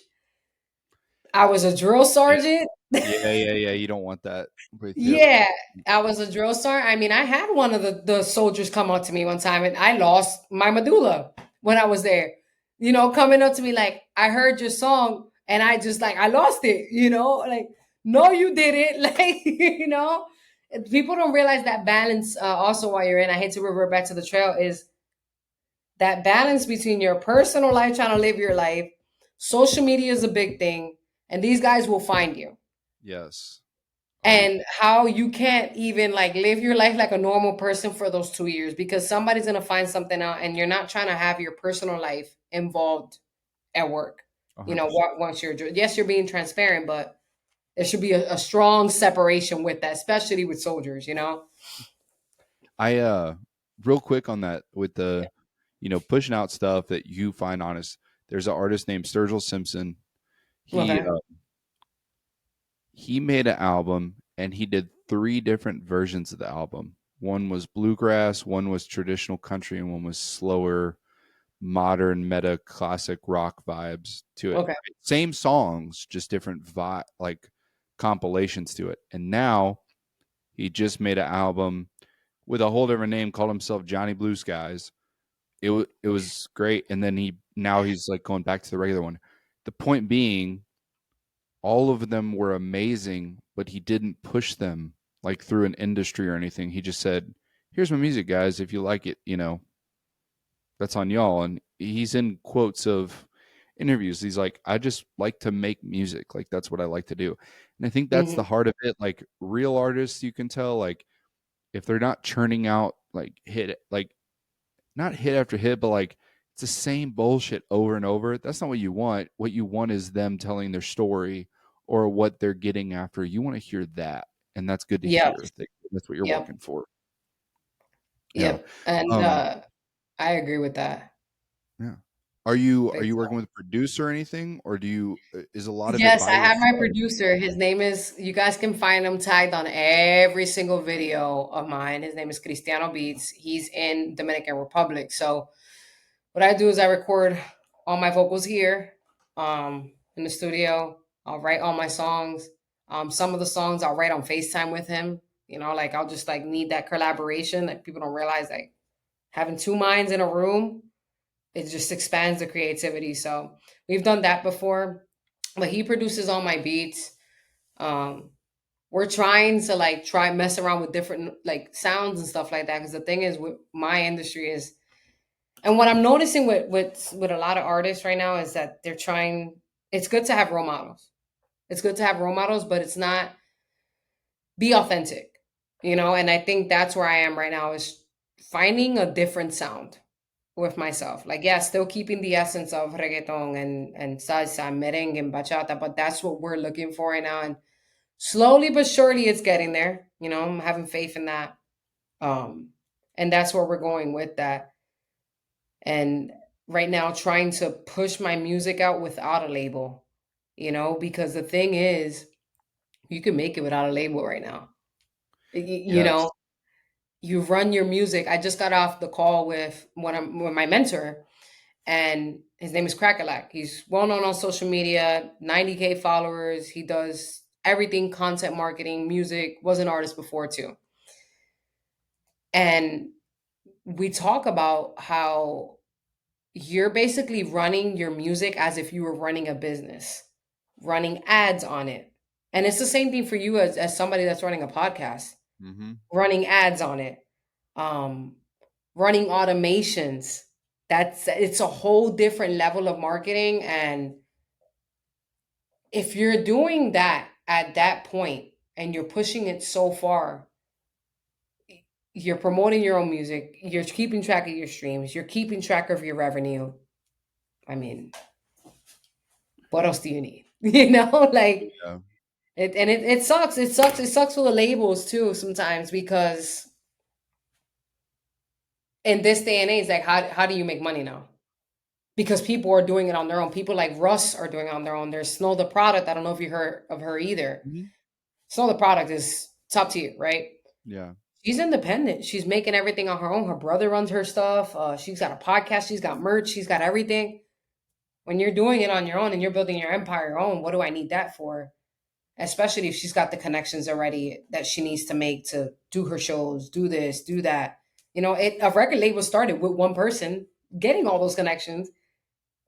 I was a drill sergeant. Yeah. You don't want that with you. Yeah, I was a drill sergeant. I mean, I had one of the soldiers come up to me one time and I lost my medulla when I was there. You know, coming up to me like, I heard your song and I just like, I lost it, you know, like, no, you didn't. Like, you know, people don't realize that balance also while you're in. I hate to revert back to the trail is that balance between your personal life, trying to live your life. Social media is a big thing, and these guys will find you. Yes. And how you can't even like live your life like a normal person for those 2 years because somebody's gonna find something out, and you're not trying to have your personal life involved at work. You know, 100%. once you're being transparent, but there should be a strong separation with that, especially with soldiers. You know. I real quick on that with the pushing out stuff that you find honest. There's an artist named Sturgill Simpson. Okay. He made an album and he did 3 different versions of the album. One was bluegrass, one was traditional country, and one was slower modern meta classic rock vibes to it. Okay. Same songs, just different like compilations to it. And now he just made an album with a whole different name, called himself Johnny Blue Skies. It was great, and then he's like going back to the regular one. The point being, all of them were amazing, but he didn't push them like through an industry or anything. He just said, "Here's my music, guys. If you like it, that's on y'all." And he's in quotes of interviews. He's like, "I just like to make music. Like that's what I like to do." And I think that's the heart of it. Like real artists, you can tell, like if they're not churning out like not hit after hit, but like it's the same bullshit over and over. That's not what you want. What you want is them telling their story or what they're getting after. You want to hear that, and that's good to Yep. hear. That's what you're Yep. working for. Yep. Yeah. And I agree with that. Yeah. Are you Big working time. with a producer or anything, or is a lot of it Yes, by I have my yourself? producer. His name is, you guys can find him tagged on every single video of mine. His name is Cristiano Beats. He's in Dominican Republic. So what I do is I record all my vocals here in the studio. I'll write all my songs. Some of the songs I'll write on FaceTime with him. Like I'll just like need that collaboration. Like people don't realize like having two minds in a room, it just expands the creativity. So we've done that before, but he produces all my beats. Um, we're trying to like try mess around with different like sounds and stuff like that. Because the thing is, with my industry is, and what I'm noticing with a lot of artists right now is that they're trying. It's good to have role models. It's good to have role models, but it's not, be authentic, And I think that's where I am right now, is finding a different sound with myself. Like, yeah, still keeping the essence of reggaeton and salsa, and merengue and bachata, but that's what we're looking for right now. And slowly but surely it's getting there. I'm having faith in that. And that's where we're going with that. And right now trying to push my music out without a label, because the thing is, you can make it without a label right now. You Yes. know, you run your music. I just got off the call with with my mentor, and his name is Crackalak. He's well known on social media, 90K followers. He does everything, content marketing, music, was an artist before too. And we talk about how you're basically running your music as if you were running a business, running ads on it. And it's the same thing for you as somebody that's running a podcast, Mm-hmm. running ads on it, um, running automations. It's a whole different level of marketing. And if you're doing that at that point and you're pushing it so far, you're promoting your own music, you're keeping track of your streams, you're keeping track of your revenue. I mean, what else do you need? Like Yeah. it sucks. It sucks. It sucks for the labels too sometimes, because in this day and age, like how do you make money now? Because people are doing it on their own. People like Russ are doing it on their own. There's Snow the Product. I don't know if you heard of her either. Mm-hmm. Snow the Product is top tier, right? Yeah. She's independent. She's making everything on her own. Her brother runs her stuff. She's got a podcast. She's got merch. She's got everything. When you're doing it on your own and you're building your empire your own, what do I need that for? Especially if she's got the connections already that she needs to make to do her shows, do this, do that. A record label started with one person getting all those connections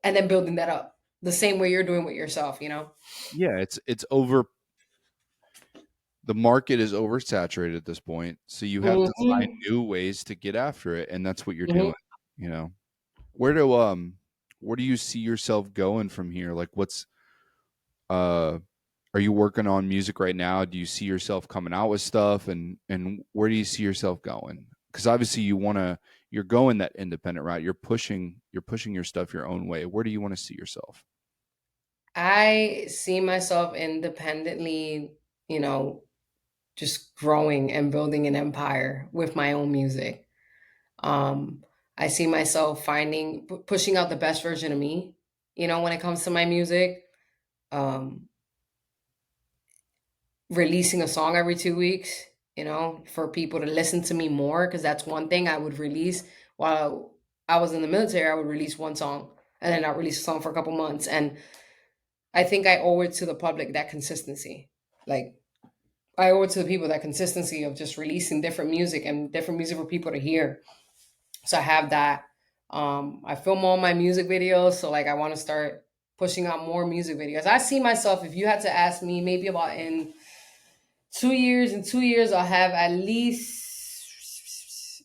and then building that up the same way you're doing with yourself. Yeah. It's over. The market is oversaturated at this point, so you have to find Mm-hmm. new ways to get after it, and that's what you're Mm-hmm. doing. You know, where do you see yourself going from here? Like, uh, are you working on music right now? Do you see yourself coming out with stuff, and where do you see yourself going? Because obviously you're going that independent route. You're pushing your stuff your own way. Where do you want to see yourself? I see myself independently, just growing and building an empire with my own music. Um, I see myself pushing out the best version of me, when it comes to my music. Um, Releasing a song every 2 weeks, for people to listen to me more, because that's one thing I would release while I was in the military, I would release one song and then I'd release a song for a couple months. And I think I owe it to the public, that consistency. Like, I owe it to the people, that consistency of just releasing different music and different music for people to hear. So I have that. I film all my music videos. So like I want to start pushing out more music videos. I see myself, if you had to ask me, maybe about in 2 years, I'll have at least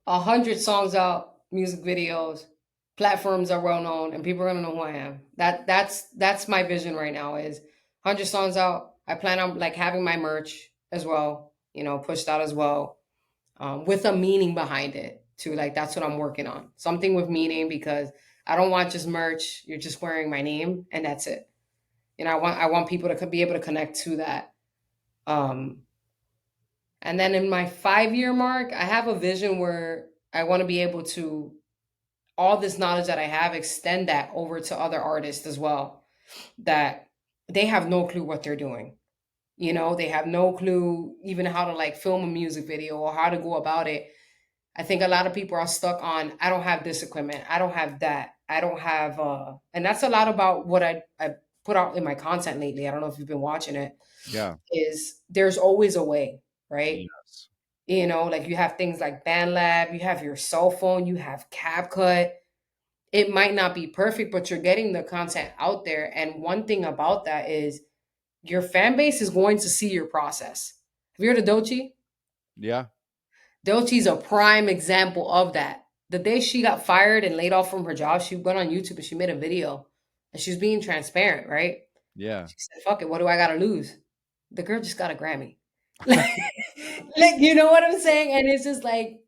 100 songs out, music videos, platforms are well known, and people are gonna know who I am. That's my vision right now, is 100 songs out. I plan on like having my merch as well, pushed out as well, with a meaning behind it too. Like that's what I'm working on, something with meaning, because I don't want just merch. You're just wearing my name and that's it. I want people to be able to connect to that. And then in my 5-year mark, I have a vision where I want to be able to, all this knowledge that I have, extend that over to other artists as well, that they have no clue what they're doing. They have no clue even how to like film a music video or how to go about it. I think a lot of people are stuck on, I don't have this equipment, I don't have that, I don't have, and that's a lot about what I put out in my content lately. I don't know if you've been watching it. Yeah. Is there's always a way, right? Yes. Like you have things like BandLab, you have your cell phone, you have CapCut. It might not be perfect, but you're getting the content out there. And one thing about that is your fan base is going to see your process. Have you heard of Dochi? Yeah. Dochi's a prime example of that. The day she got fired and laid off from her job, she went on YouTube and she made a video and she's being transparent, right? Yeah. She said, fuck it, what do I got to lose? The girl just got a Grammy. like, you know what I'm saying? And it's just like,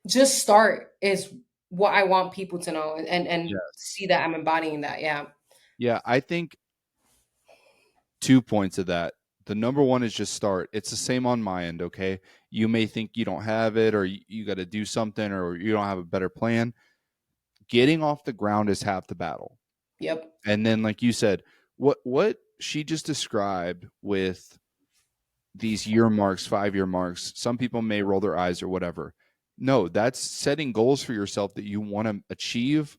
just start is what I want people to know, and Yes. see that I'm embodying that. Yeah. Yeah. I think 2 points of that. The number one is just start. It's the same on my end. Okay. You may think you don't have it, or you got to do something, or you don't have a better plan. Getting off the ground is half the battle. Yep. And then, like you said, what she just described with these year marks, 5-year marks, some people may roll their eyes or whatever. No, that's setting goals for yourself that you want to achieve,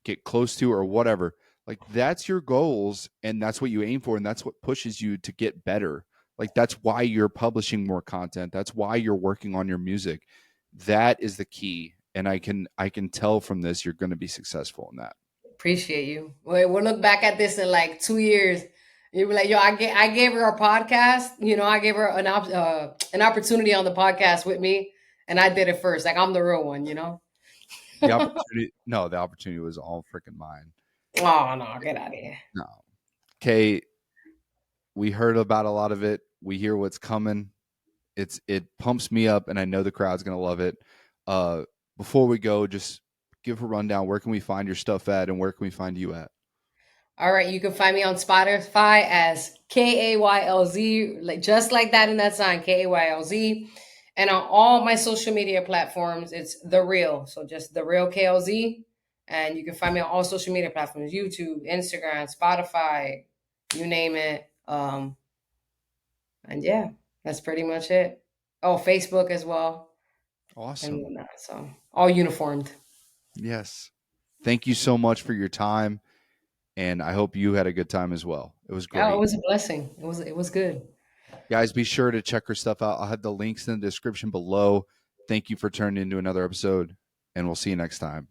get close to, or whatever. Like that's your goals, and that's what you aim for, and that's what pushes you to get better. Like that's why you're publishing more content. That's why you're working on your music. That is the key. And I can tell from this you're going to be successful in that. Appreciate you. We'll look back at this in like 2 years. You'll be like, yo, I gave her a podcast. I gave her an opportunity on the podcast with me, and I did it first. Like I'm the real one. The opportunity was all freaking mine. Oh no, get out of here. No. Okay. We heard about a lot of it. We hear what's coming. It pumps me up, and I know the crowd's going to love it. Before we go, just give a rundown. Where can we find your stuff at, and where can we find you at? All right, you can find me on Spotify as KAYLZ, just like that in that sign, KAYLZ. And on all my social media platforms, it's The Real. So just The Real KLZ. And you can find me on all social media platforms, YouTube, Instagram, Spotify, you name it. And yeah, that's pretty much it. Oh, Facebook as well. Awesome. And whatnot, so all uniformed. Yes. Thank you so much for your time. And I hope you had a good time as well. It was great. Oh, it was a blessing. It was good. Guys, be sure to check her stuff out. I'll have the links in the description below. Thank you for turning into another episode, and we'll see you next time.